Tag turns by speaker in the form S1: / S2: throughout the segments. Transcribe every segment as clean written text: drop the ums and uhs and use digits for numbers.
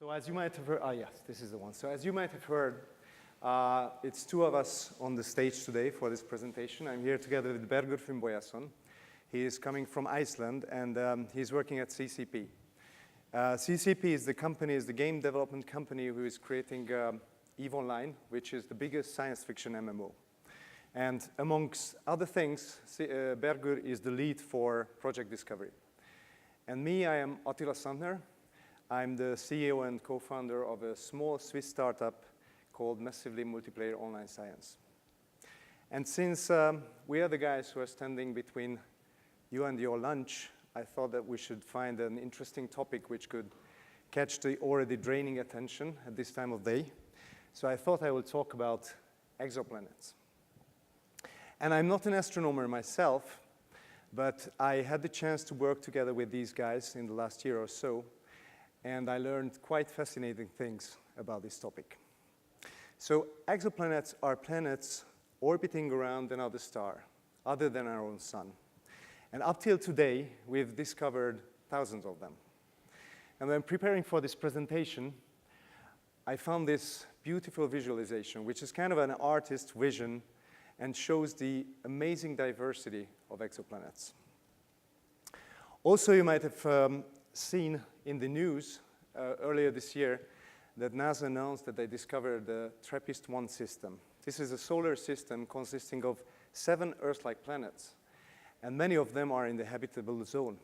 S1: So as you might have heard, yes, this is the one. So as you might have heard, it's two of us on the stage today for this presentation. I'm here together with Bergur Finnbogason. He is coming from Iceland, and he's working at CCP. CCP is the game development company who is creating EVE Online, which is the biggest science fiction MMO. And amongst other things, Bergur is the lead for project discovery. And me, I am Attila Szantner. I'm the CEO and co-founder of a small Swiss startup called Massively Multiplayer Online Science. And since we are the guys who are standing between you and your lunch, I thought that we should find an interesting topic which could catch the already draining attention at this time of day. So I thought I would talk about exoplanets. And I'm not an astronomer myself, but I had the chance to work together with these guys in the last year or so, and I learned quite fascinating things about this topic. So exoplanets are planets orbiting around another star, other than our own sun. And up till today, we've discovered thousands of them. And when preparing for this presentation, I found this beautiful visualization, which is kind of an artist's vision and shows the amazing diversity of exoplanets. Also, you might have seen in the news earlier this year that NASA announced that they discovered the TRAPPIST-1 system. This is a solar system consisting of 7 Earth-like planets, and many of them are in the habitable zone.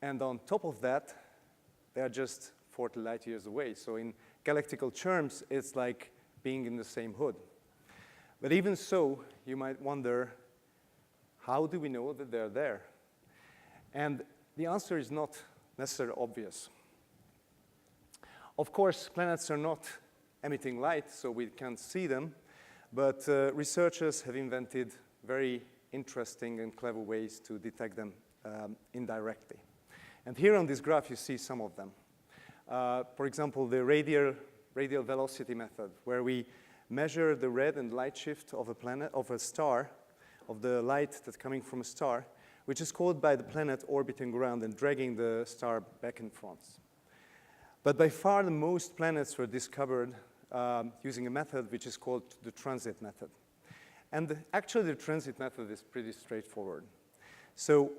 S1: And on top of that, they are just 40 light years away. So in galactical terms, it's like being in the same hood. But even so, you might wonder, how do we know that they're there? And the answer is not necessarily obvious. Of course, planets are not emitting light, so we can't see them, but researchers have invented very interesting and clever ways to detect them indirectly. And here on this graph, you see some of them. For example, the radial velocity method, where we measure the red and light shift of a planet, of a star, of the light that's coming from a star, which is caused by the planet orbiting around and dragging the star back and front. But by far, the most planets were discovered using a method which is called the transit method. And actually, the transit method is pretty straightforward. So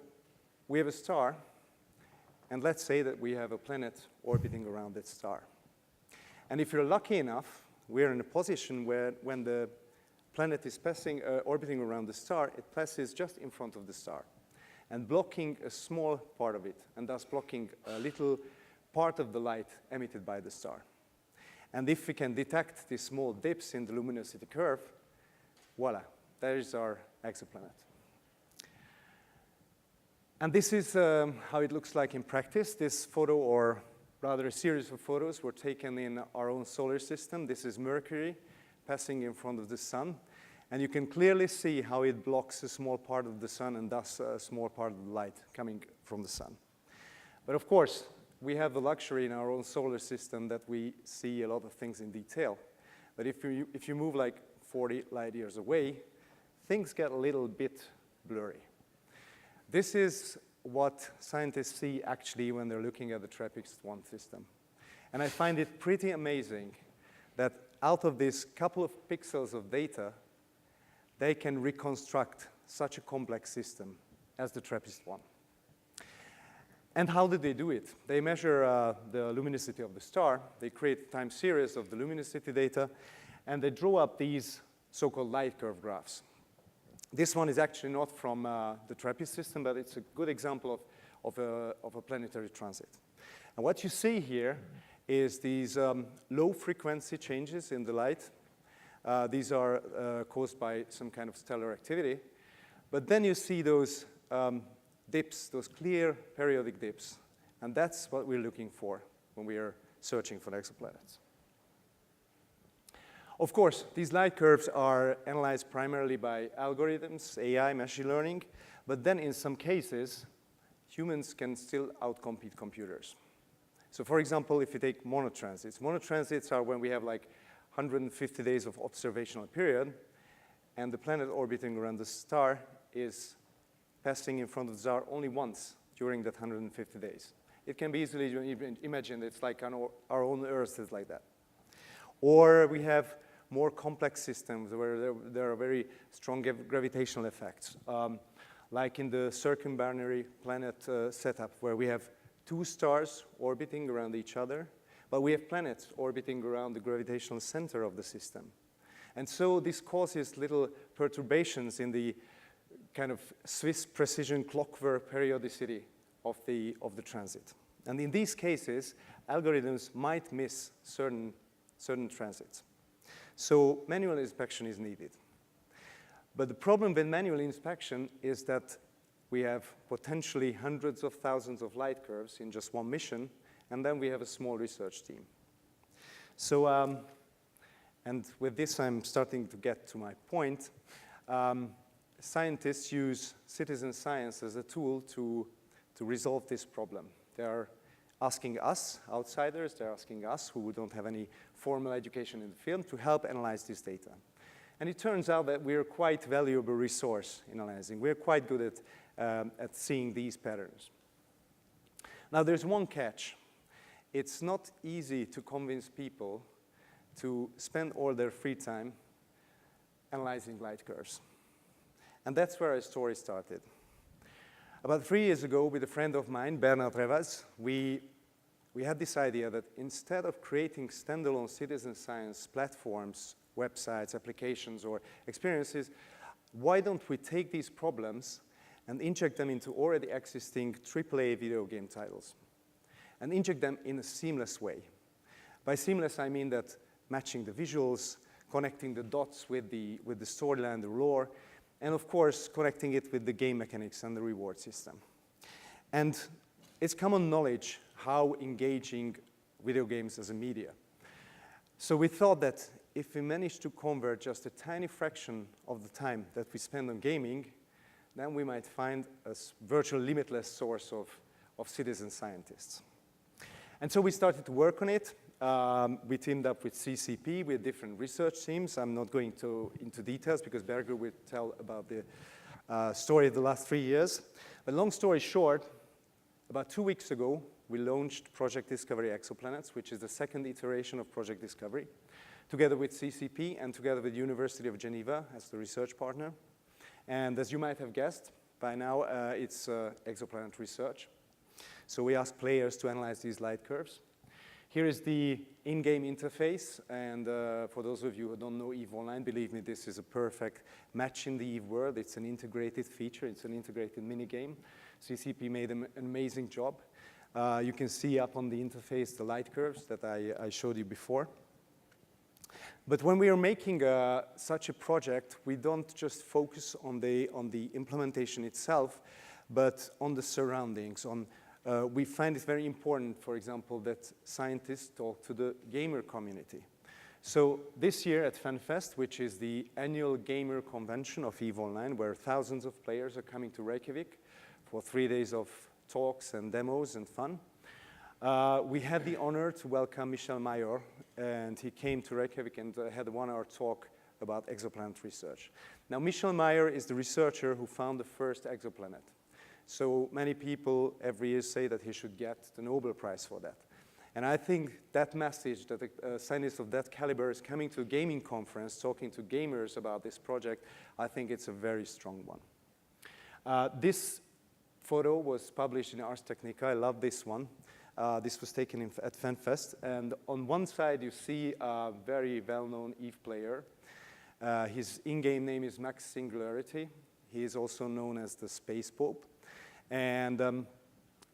S1: we have a star, and let's say that we have a planet orbiting around that star. And if you're lucky enough, we're in a position where when the planet is orbiting around the star, it passes just in front of the star and blocking a small part of it, and thus blocking a little part of the light emitted by the star. And if we can detect these small dips in the luminosity curve, voila, there is our exoplanet. And this is how it looks like in practice. This photo, or rather a series of photos, were taken in our own solar system. This is Mercury passing in front of the sun. And you can clearly see how it blocks a small part of the sun and thus a small part of the light coming from the sun. But of course, we have the luxury in our own solar system that we see a lot of things in detail. But if you move like 40 light years away, things get a little bit blurry. This is what scientists see actually when they're looking at the TRAPPIST-1 system. And I find it pretty amazing that out of this couple of pixels of data, they can reconstruct such a complex system as the TRAPPIST-1. And how did they do it? They measure the luminosity of the star. They create a time series of the luminosity data, and they draw up these so-called light curve graphs. This one is actually not from the TRAPPIST system, but it's a good example of a planetary transit. And what you see here is these low frequency changes in the light. These are caused by some kind of stellar activity. But then you see those dips, those clear periodic dips. And that's what we're looking for when we are searching for exoplanets. Of course, these light curves are analyzed primarily by algorithms, AI, machine learning, but then in some cases, humans can still outcompete computers. So for example, if you take monotransits are when we have like 150 days of observational period, and the planet orbiting around the star is passing in front of the star only once during that 150 days. it can be easily imagined. It's like our own Earth is like that. Or we have more complex systems where there are very strong gravitational effects, like in the circumbinary planet setup, where we have two stars orbiting around each other, but we have planets orbiting around the gravitational center of the system. And so this causes little perturbations in the kind of Swiss precision clockwork periodicity of the transit. And in these cases, algorithms might miss certain transits. So manual inspection is needed. But the problem with manual inspection is that we have potentially hundreds of thousands of light curves in just one mission, and then we have a small research team. So, and with this, I'm starting to get to my point. Scientists use citizen science as a tool to resolve this problem. They are asking us, outsiders, they're asking us, who don't have any formal education in the field, to help analyze this data. And it turns out that we're quite valuable resource in analyzing. We're quite good at seeing these patterns. Now, there's one catch. It's not easy to convince people to spend all their free time analyzing light curves. And that's where our story started. About 3 years ago, with a friend of mine, Bernard Revaz, we had this idea that instead of creating standalone citizen science platforms, websites, applications, or experiences, why don't we take these problems and inject them into already existing AAA video game titles and inject them in a seamless way? By seamless, I mean that matching the visuals, connecting the dots with the storyline, the lore, and of course, connecting it with the game mechanics and the reward system. And it's common knowledge how engaging video games as a media. So we thought that if we manage to convert just a tiny fraction of the time that we spend on gaming, then we might find a virtually limitless source of citizen scientists. And so we started to work on it. We teamed up with CCP, with different research teams. I'm not going into details because Bergur will tell about the story of the last 3 years. But long story short, about 2 weeks ago, we launched Project Discovery Exoplanets, which is the second iteration of Project Discovery, together with CCP and together with the University of Geneva as the research partner. And as you might have guessed, by now it's exoplanet research. So we ask players to analyze these light curves. Here is the in-game interface, and for those of you who don't know EVE Online, believe me, this is a perfect match in the EVE world. It's an integrated feature, it's an integrated minigame. CCP made an amazing job. You can see up on the interface the light curves that I showed you before. But when we are making such a project, we don't just focus on the implementation itself, but on the surroundings. We find it very important, for example, that scientists talk to the gamer community. So this year at FanFest, which is the annual gamer convention of EVE Online, where thousands of players are coming to Reykjavik for 3 days of talks and demos and fun, we had the honor to welcome Michel Mayor, and he came to Reykjavik and had a 1-hour talk about exoplanet research. Now, Michel Mayor is the researcher who found the first exoplanet. So many people every year say that he should get the Nobel Prize for that. And I think that message that a scientist of that caliber is coming to a gaming conference, talking to gamers about this project, I think it's a very strong one. This photo was published in Ars Technica. I love this one. This was taken at FanFest. And on one side, you see a very well-known EVE player. His in-game name is Max Singularity. He is also known as the Space Pope. And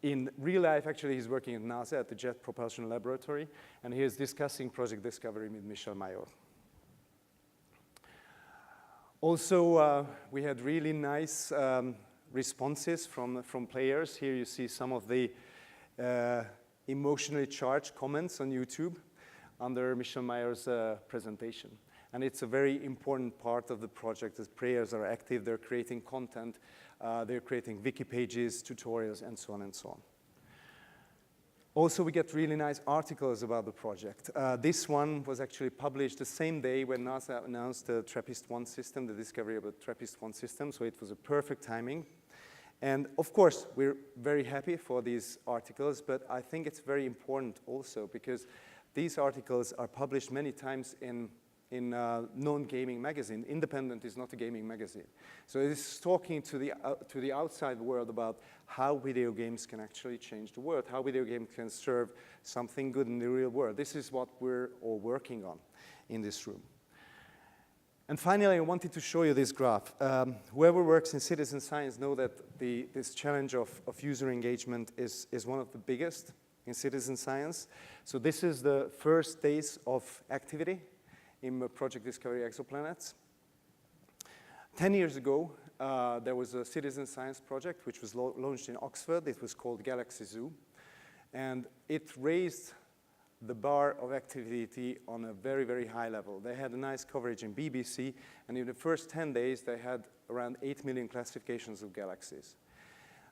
S1: in real life, actually, he's working at NASA at the Jet Propulsion Laboratory, and he is discussing Project Discovery with Michel Mayor. Also, we had really nice responses from players. Here you see some of the emotionally charged comments on YouTube under Michel Mayor's presentation. And it's a very important part of the project as players are active, they're creating content, they're creating wiki pages, tutorials, and so on and so on. Also, we get really nice articles about the project. This one was actually published the same day when NASA announced the TRAPPIST-1 system, the discovery of the TRAPPIST-1 system, so it was a perfect timing. And of course, we're very happy for these articles, but I think it's very important also because these articles are published many times in non-gaming magazine. Independent is not a gaming magazine. So it's talking to the outside world about how video games can actually change the world, how video games can serve something good in the real world. This is what we're all working on in this room. And finally, I wanted to show you this graph. Whoever works in citizen science know that this challenge of user engagement is one of the biggest in citizen science. So this is the first days of activity in Project Discovery Exoplanets. 10 years ago, there was a citizen science project which was launched in Oxford. It was called Galaxy Zoo. And it raised the bar of activity on a very, very high level. They had a nice coverage in BBC, and in the first 10 days, they had around 8 million classifications of galaxies.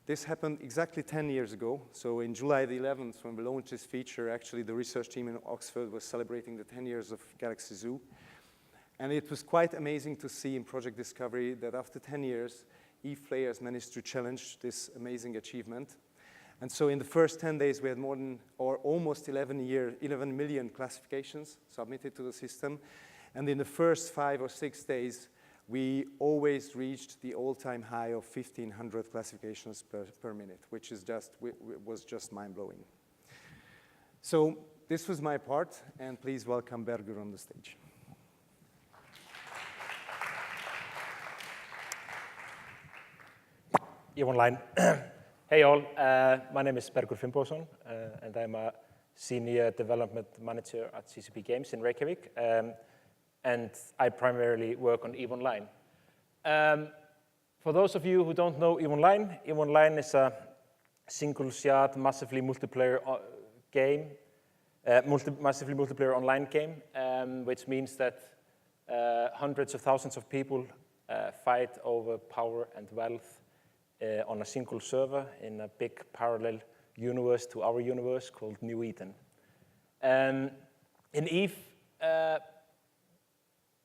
S1: This happened exactly 10 years ago. So in July the 11th, when we launched this feature, actually the research team in Oxford was celebrating the 10 years of Galaxy Zoo. And it was quite amazing to see in Project Discovery that after 10 years, EVE players managed to challenge this amazing achievement. And so in the first 10 days, we had more than, or almost 11 million classifications submitted to the system. And in the first 5 or 6 days, we always reached the all-time high of 1,500 classifications per minute, which is was just mind-blowing. So this was my part, and please welcome Bergur on the stage.
S2: You online? Hey all, my name is Bergur Finnbogason, and I'm a senior development manager at CCP Games in Reykjavik. And I primarily work on EVE Online. For those of you who don't know EVE Online is a single-shot, massively multiplayer game, massively multiplayer online game, which means that hundreds of thousands of people fight over power and wealth on a single server in a big parallel universe to our universe called New Eden. In EVE,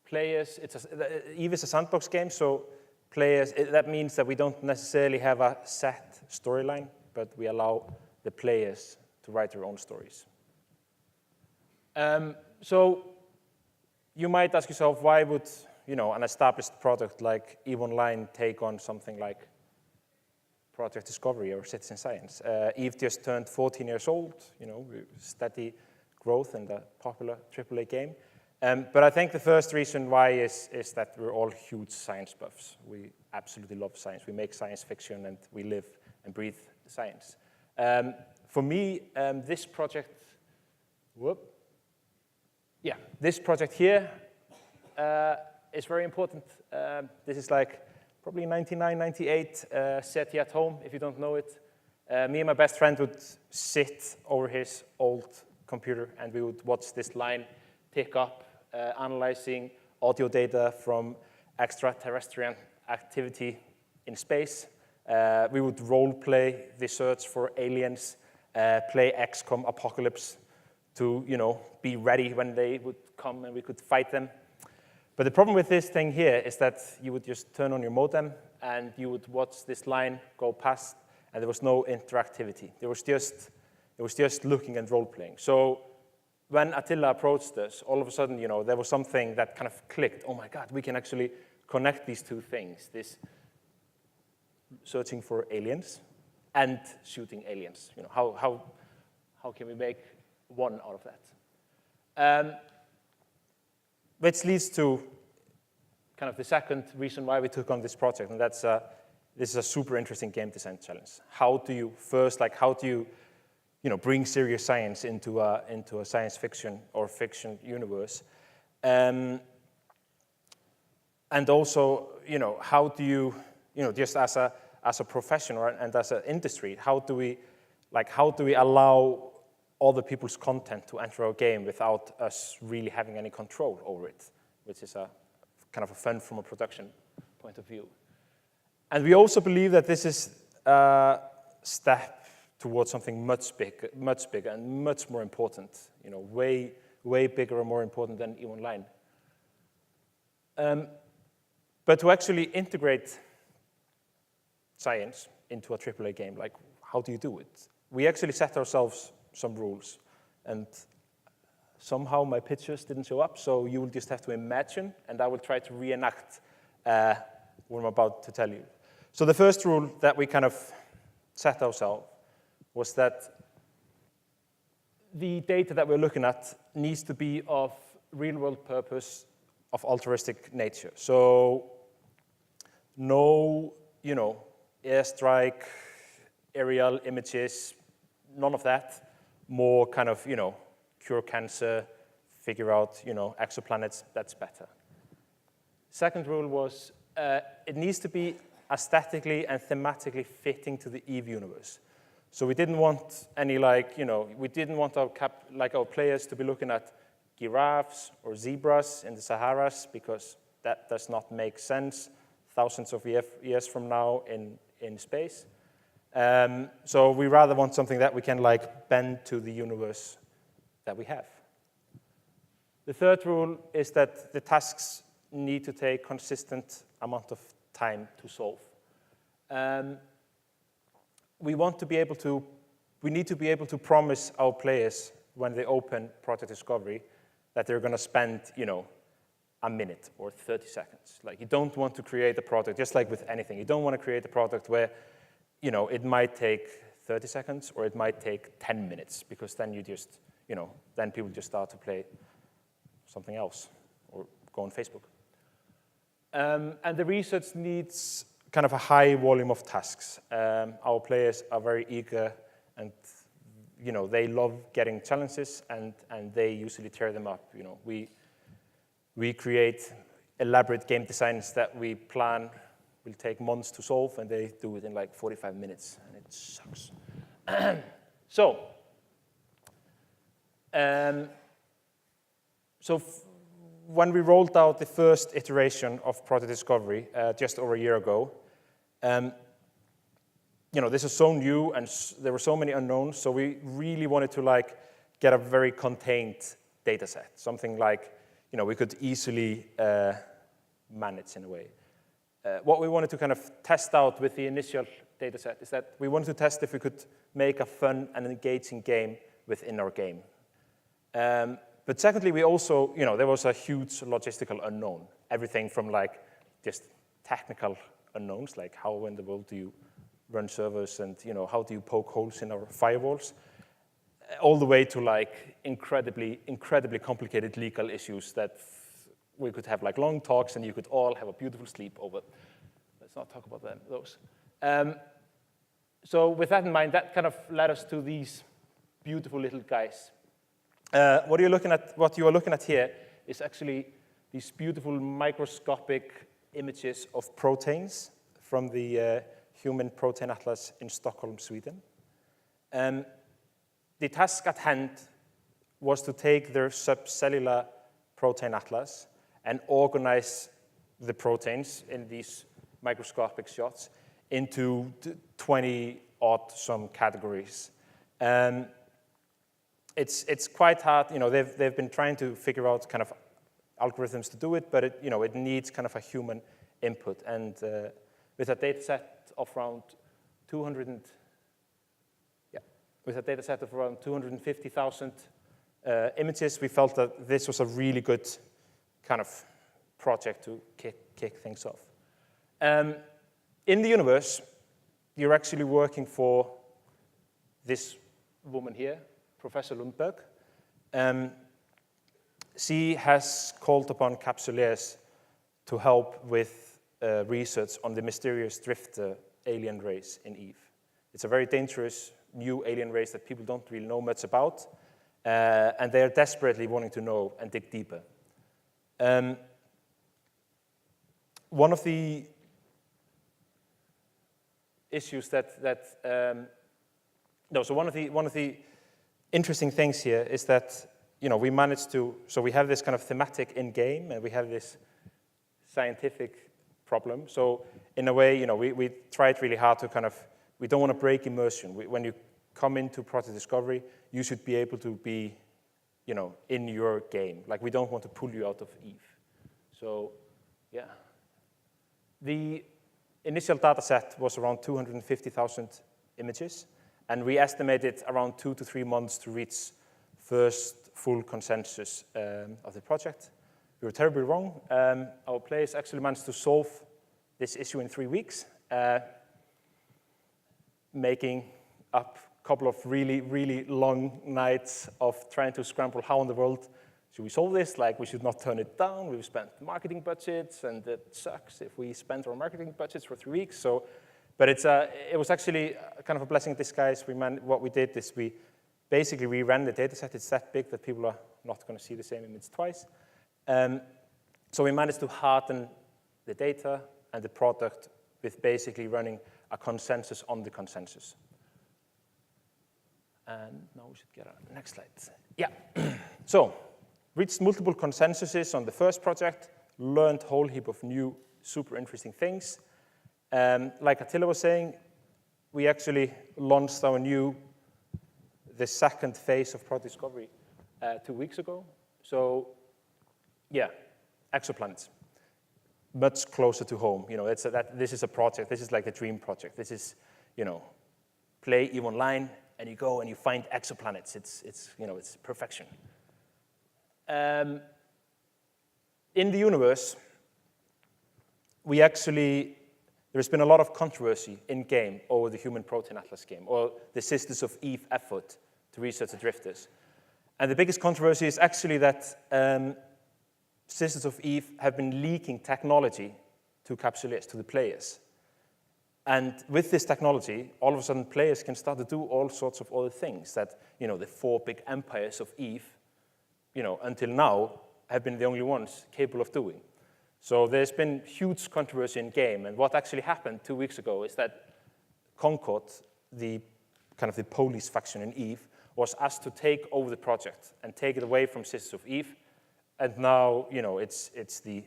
S2: players, EVE is a sandbox game, so players, that means that we don't necessarily have a set storyline, but we allow the players to write their own stories. So you might ask yourself, why would an established product like EVE Online take on something like Project Discovery or Citizen Science? EVE just turned 14 years old, steady growth and a popular AAA game. But I think the first reason why is that we're all huge science buffs. We absolutely love science. We make science fiction and we live and breathe science. For me, this project, this project here is very important. This is like probably 1998, SETI at home, if you don't know it. Me and my best friend would sit over his old computer and we would watch this line tick up, analyzing audio data from extraterrestrial activity in space. We would role play the search for aliens, play XCOM Apocalypse to be ready when they would come and we could fight them. But the problem with this thing here is that you would just turn on your modem and you would watch this line go past, and there was no interactivity. It was just looking and role playing. So when Attila approached us, all of a sudden, there was something that kind of clicked. Oh my God, we can actually connect these two things: this searching for aliens and shooting aliens. How can we make one out of that? Which leads to kind of the second reason why we took on this project, and that's this is a super interesting game design challenge. How do you bring serious science into a science fiction or fiction universe, and also how do you just as a profession and as an industry, how do we allow other people's content to enter our game without us really having any control over it, which is a kind of a fun from a production point of view. And we also believe that this is a step towards something much bigger and much more important, way bigger and more important than EVE Online. But to actually integrate science into a AAA game. Like, how do you do it? We actually set ourselves some rules, and somehow my pictures didn't show up, so you will just have to imagine, and I will try to reenact what I'm about to tell you. So the first rule that we kind of set ourselves was that the data that we're looking at needs to be of real-world purpose, of altruistic nature. So no, airstrike, aerial images, none of that. More kind of, cure cancer, figure out, exoplanets, that's better. Second rule was it needs to be aesthetically and thematically fitting to the EVE universe. So we didn't want any we didn't want our players to be looking at giraffes or zebras in the Saharas, because that does not make sense thousands of years from now in space. So we rather want something that we can bend to the universe that we have. The third rule is that the tasks need to take consistent amount of time to solve. We need to be able to promise our players when they open Project Discovery that they're going to spend, a minute or 30 seconds. Like, you don't want to create a product, just like with anything. You don't want to create a product where, it might take 30 seconds or it might take 10 minutes, because then you just, then people just start to play something else or go on Facebook. And the research needs kind of a high volume of tasks. Our players are very eager, and they love getting challenges, and they usually tear them up. We create elaborate game designs that we plan will take months to solve, and they do it in 45 minutes, and it sucks. When we rolled out the first iteration of Project Discovery just over a year ago, this is so new, and there were so many unknowns, so we really wanted to get a very contained data set, something we could easily manage in a way. What we wanted to kind of test out with the initial data set is that we wanted to test if we could make a fun and engaging game within our game. But secondly, we also, there was a huge logistical unknown. Everything from just technical unknowns, like how in the world do you run servers, and how do you poke holes in our firewalls, all the way to incredibly complicated legal issues that we could have long talks, and you could all have a beautiful sleep over. Let's not talk about those. So with that in mind, that kind of led us to these beautiful little guys. What you are looking at here is actually these beautiful microscopic images of proteins from the Human Protein Atlas in Stockholm, Sweden. The task at hand was to take their subcellular protein atlas and organize the proteins in these microscopic shots into 20-odd some categories. It's quite hard. They've been trying to figure out kind of algorithms to do it, but it needs kind of a human input. And with a data set of around 250,000 images, we felt that this was a really good kind of project to kick things off. In the universe, you're actually working for this woman here, Professor Lundberg. She has called upon Capsuleers to help with research on the mysterious drifter alien race in EVE. It's a very dangerous new alien race that people don't really know much about, and they are desperately wanting to know and dig deeper. One of the issues one of the interesting things here is that we managed to, so we have this kind of thematic in game, and we have this scientific problem. So in a way, we tried really hard to kind of, we don't want to break immersion. When you come into Project Discovery, you should be able to be, in your game. We don't want to pull you out of EVE. So, yeah. initial data set was around 250,000 images, and we estimated around 2 to 3 months to reach first full consensus of the project. We were terribly wrong. Our players actually managed to solve this issue in 3 weeks, making up a couple of really, really long nights of trying to scramble how in the world should we solve this? Like, we should not turn it down. We've spent marketing budgets, and it sucks if we spend our marketing budgets for 3 weeks. So, but it was actually kind of a blessing in disguise. What we did is we basically reran the data set. It's that big that people are not going to see the same image twice. So we managed to harden the data and the product with basically running a consensus on the consensus. And now we should get a next slide. Yeah. So reached multiple consensuses on the first project, learned a whole heap of new, super interesting things. Like Attila was saying, we actually launched the second phase of product discovery 2 weeks ago. So yeah, exoplanets, much closer to home. You know, this is a project. This is like the dream project. This is, you know, play EVE Online, and you go and you find exoplanets. It's perfection. In the universe, there's been a lot of controversy in-game over the Human Protein Atlas game, or the Sisters of Eve effort to research the drifters. And the biggest controversy is actually that Sisters of Eve have been leaking technology to capsuleers, to the players. And with this technology, all of a sudden players can start to do all sorts of other things that, you know, the 4 big empires of Eve, you know, until now have been the only ones capable of doing. So there's been huge controversy in game, and what actually happened 2 weeks ago is that Concord, the kind of the police faction in Eve, was asked to take over the project and take it away from Sisters of Eve, and now, you know, it's the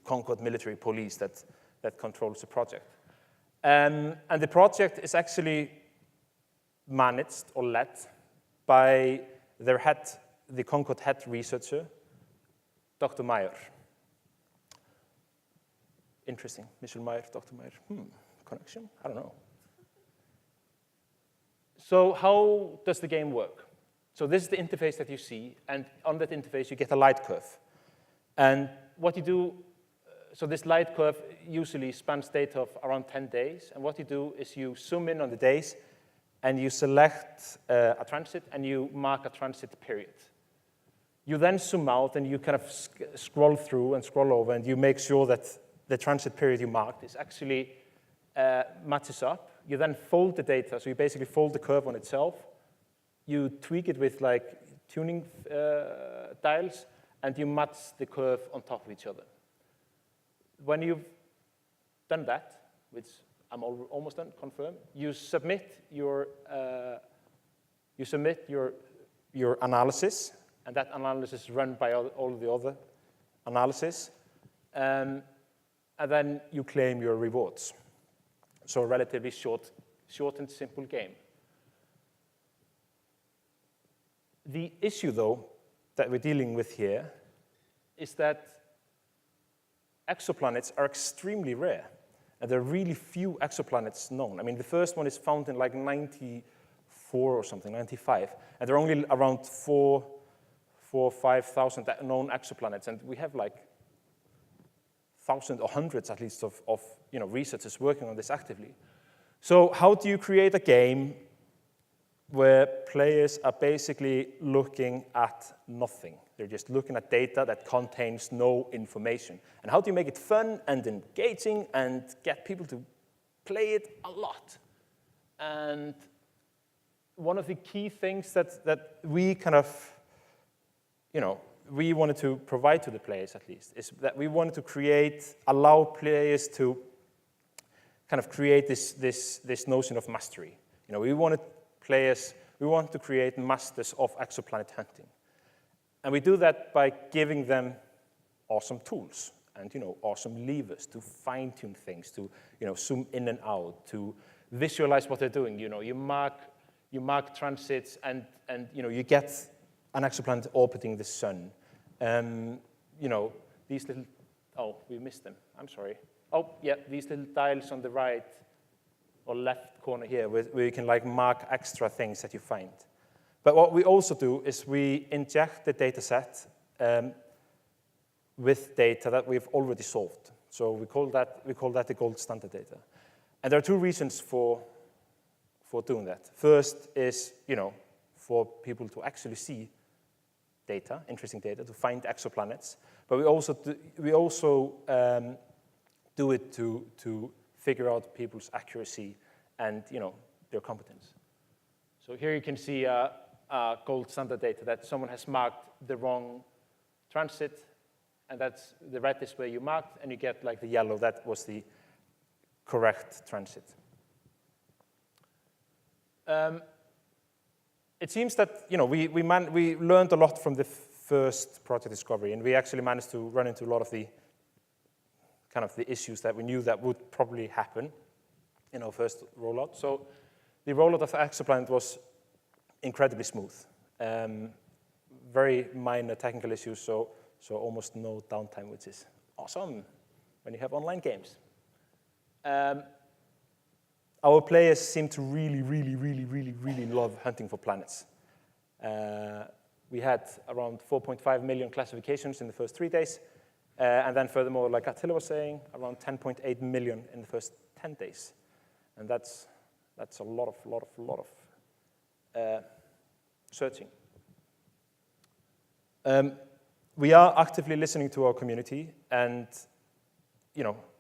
S2: Concord military police that controls the project. And the project is actually managed or led by their head, the Concord head researcher, Dr. Meyer. Interesting. Michel Meyer, Dr. Meyer. Connection? I don't know. So how does the game work? So this is the interface that you see, and on that interface you get a light curve. And what you do, so this light curve usually spans data of around 10 days, and what you do is you zoom in on the days, and you select a transit, and you mark a transit period. You then zoom out, and you kind of scroll through and scroll over, and you make sure that the transit period you marked is actually matches up. You then fold the data, so you basically fold the curve on itself. You tweak it with like tuning dials, and you match the curve on top of each other. When you've done that, which I'm almost done, confirm, you submit your analysis, and that analysis is run by all of the other analysis. And then you claim your rewards. So a relatively short and simple game. The issue, though, that we're dealing with here is that exoplanets are extremely rare, and there are really few exoplanets known. I mean, the first one is found in like 94 or something, 95, and there are only around 4,000 or 5,000 known exoplanets, and we have like thousands or hundreds at least of researchers working on this actively. So how do you create a game where players are basically looking at nothing? They're just looking at data that contains no information. And how do you make it fun and engaging and get people to play it a lot? And one of the key things that we kind of, we wanted to provide to the players at least, is that we wanted to allow players to kind of create this notion of mastery. We want to create masters of exoplanet hunting. And we do that by giving them awesome tools and awesome levers to fine-tune things, to zoom in and out, to visualize what they're doing. You mark transits, and you get an exoplanet orbiting the sun. These little, we missed them. I'm sorry. oh, yeah, these little dials on the right or left corner here where you can like mark extra things that you find. But what we also do is we inject the data set with data that we've already solved. So we call that the gold standard data. And there are two reasons for doing that. First is, for people to actually see data, interesting data, to find exoplanets. But we also do it to figure out people's accuracy and their competence. So here you can see gold standard data that someone has marked the wrong transit, and that's the red is where you marked, and you get like the yellow, that was the correct transit. It seems that we learned a lot from the first project discovery, and we actually managed to run into a lot of the issues that we knew that would probably happen in our first rollout. So the rollout of the exoplanet was incredibly smooth. Very minor technical issues, so almost no downtime, which is awesome when you have online games. Our players seem to really love hunting for planets. We had around 4.5 million classifications in the first 3 days, and then furthermore, like Attila was saying, around 10.8 million in the first 10 days. And that's a lot of searching. We are actively listening to our community, and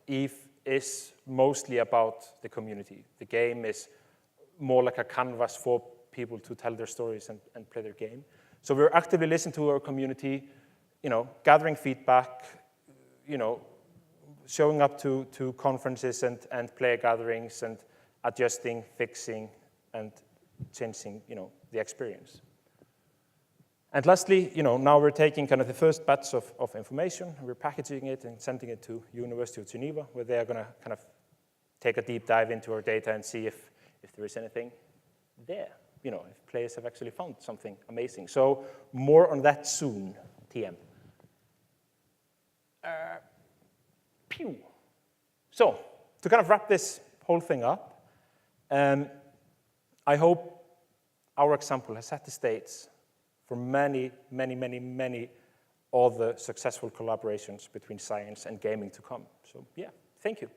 S2: EVE is mostly about the community. The game is more like a canvas for people to tell their stories and play their game. So we're actively listening to our community, gathering feedback, showing up to conferences and player gatherings and adjusting, fixing, and changing, the experience. And lastly, now we're taking kind of the first batch of information, we're packaging it and sending it to University of Geneva, where they are going to kind of take a deep dive into our data and see if there is anything there, if players have actually found something amazing. So more on that soon, TM. Pew. So to kind of wrap this whole thing up, I hope our example has set the stage for many other successful collaborations between science and gaming to come. So yeah, thank you.